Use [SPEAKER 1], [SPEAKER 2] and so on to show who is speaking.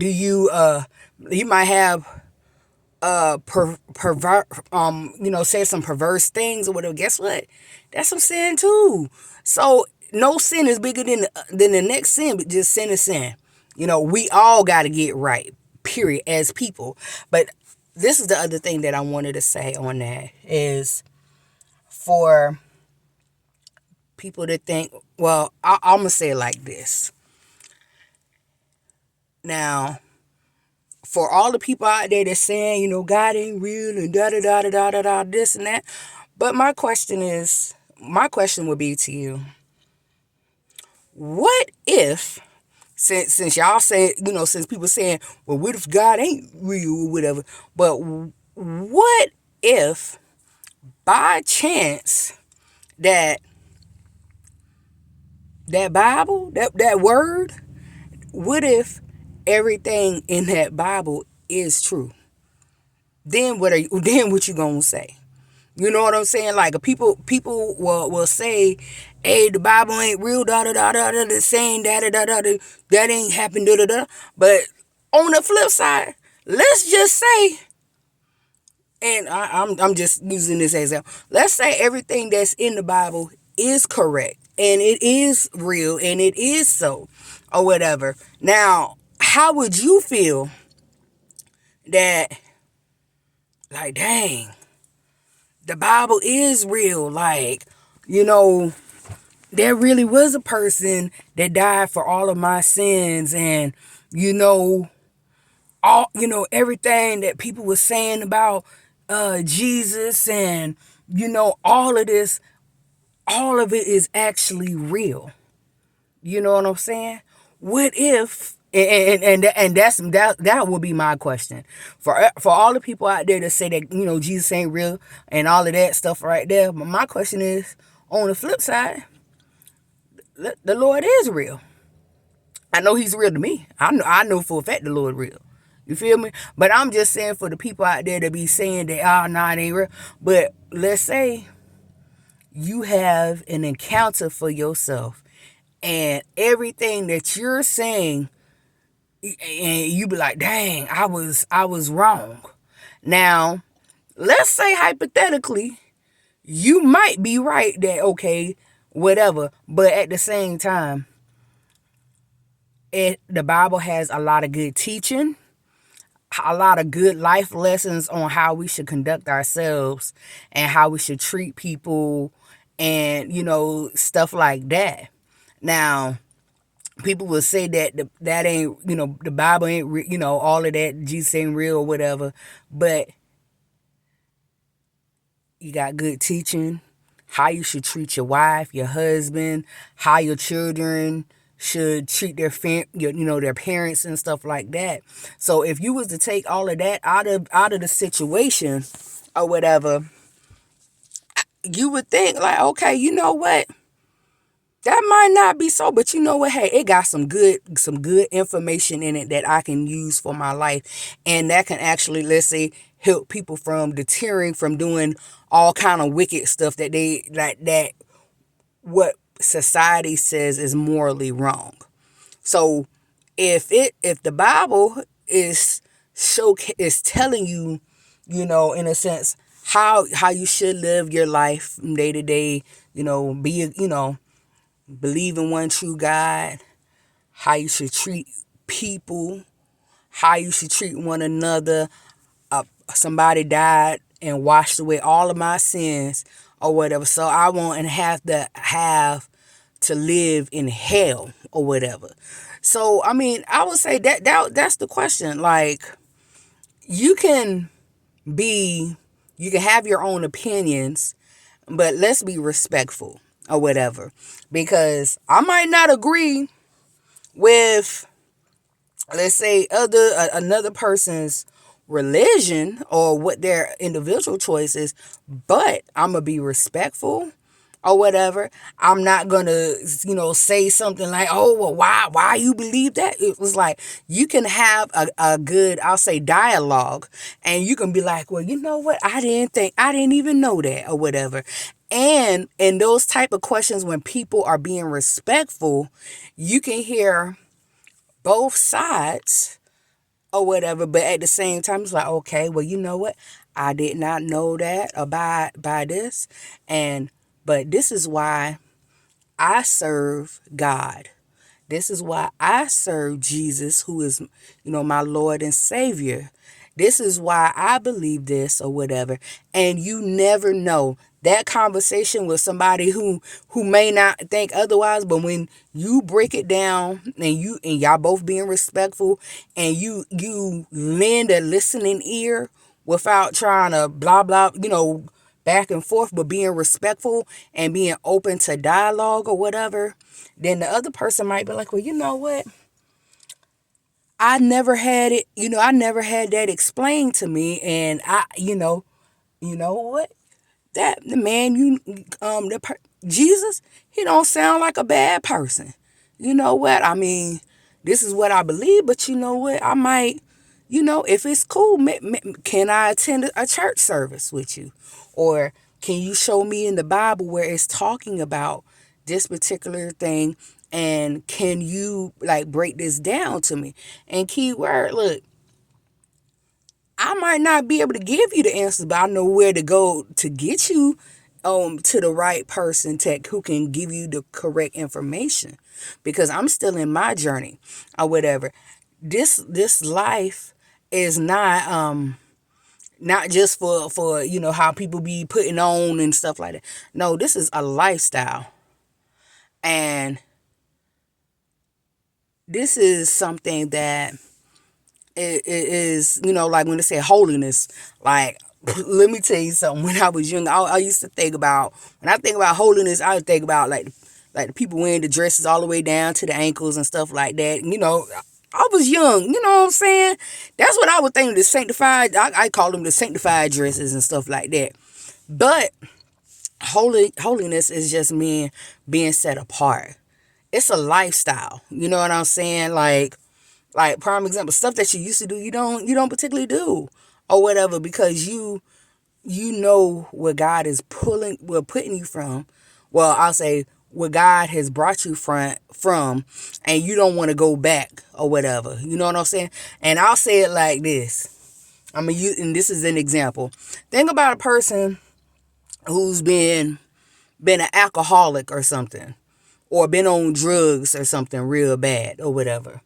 [SPEAKER 1] do you you might have pervert say some perverse things or whatever. Guess what? That's some sin too. So no sin is bigger than the next sin, but just sin is sin. We all got to get right, period, as people. But this is the other thing that I wanted to say on that is for people to think, well, I'm going to say it like this. Now, for all the people out there that's saying, God ain't real and da da da da da da da, this and that. But my question would be to you, what if, since y'all say, since people saying, well, what if God ain't real or whatever, but what if by chance that Bible, that word, what if everything in that Bible is true? Then what you gonna say? You know what I'm saying? Like people will say, hey, the Bible ain't real, da da da da da, the saying da da da da, that ain't happened, da da da. But on the flip side, let's just say, and I'm just using this example. Let's say everything that's in the Bible is correct and it is real and it is so, or whatever. Now, how would you feel that, like, dang, the Bible is real? Like, there really was a person that died for all of my sins, and everything that people were saying about Jesus, and all of this, all of it is actually real. You know what I'm saying? What if, and that would be my question for all the people out there that say that Jesus ain't real and all of that stuff right there. But my question is, on the flip side, the Lord is real. I know He's real to me. I know for a fact the Lord real. You feel me? But I'm just saying, for the people out there that be saying that, oh, no, it ain't real. But let's say you have an encounter for yourself, and everything that you're saying, and you be like, dang, I was wrong. Now, let's say hypothetically, you might be right that, okay, whatever. But at the same time, the Bible has a lot of good teaching, a lot of good life lessons on how we should conduct ourselves and how we should treat people, and stuff like that. Now, people will say that that ain't, the Bible ain't all of that, Jesus ain't real or whatever. But you got good teaching, how you should treat your wife, your husband, how your children should treat their parents and stuff like that. So if you was to take all of that out of the situation or whatever, you would think like, okay, you know what? That might not be so, but you know what? Hey, it got some good information in it that I can use for my life, and that can actually, let's say, help people from deterring from doing all kind of wicked stuff that they that what society says is morally wrong. So if the Bible is telling you, in a sense, how you should live your life from day to day, be believe in one true God, how you should treat people, how you should treat one another. Somebody died and washed away all of my sins or whatever, so I won't have to live in hell or whatever. So I mean, I would say that's the question. Like, you can you can have your own opinions, but let's be respectful or whatever, because I might not agree with, let's say, another person's religion or what their individual choice is, but I'm gonna be respectful or whatever. I'm not gonna say something like, oh, well, why you believe that. It was like, you can have a good, I'll say, dialogue, and you can be like, well, you know what, I didn't even know that or whatever. And in those type of questions, when people are being respectful, you can hear both sides or whatever. But at the same time, it's like, okay, well, you know what? I did not know that about by this. And but this is why I serve God. This is why I serve Jesus, who is, my Lord and Savior. This is why I believe this or whatever. And you never know. That conversation with somebody who may not think otherwise, but when you break it down and y'all both being respectful and you lend a listening ear without trying to blah blah, back and forth, but being respectful and being open to dialogue or whatever, then the other person might be like, well, you know what? I never had it, I never had that explained to me. And you know what? That the man Jesus, he don't sound like a bad person. You know what? I mean, this is what I believe, but you know what? I might, if it's cool, can I attend a church service with you? Or can you show me in the Bible where it's talking about this particular thing? And can you like break this down to me? And key word, look, I might not be able to give you the answers, but I know where to go to get you to the right person who can give you the correct information, because I'm still in my journey or whatever. This life is not just for how people be putting on and stuff like that. No, this is a lifestyle. And this is something that it is, like when they say holiness, like, let me tell you something. When I was young, I used to think about, when I think about holiness, I would think about like the people wearing the dresses all the way down to the ankles and stuff like that. I was young, you know what I'm saying? That's what I would think, the sanctified, I call them the sanctified dresses and stuff like that. But holiness is just being set apart. It's a lifestyle. You know what I'm saying? Like prime example, stuff that you used to do, you don't particularly do or whatever, because you know where God is putting you from. Well, I'll say where God has brought you from, and you don't want to go back or whatever. You know what I'm saying? And I'll say it like this. And this is an example. Think about a person who's been an alcoholic or something, or been on drugs or something real bad or whatever.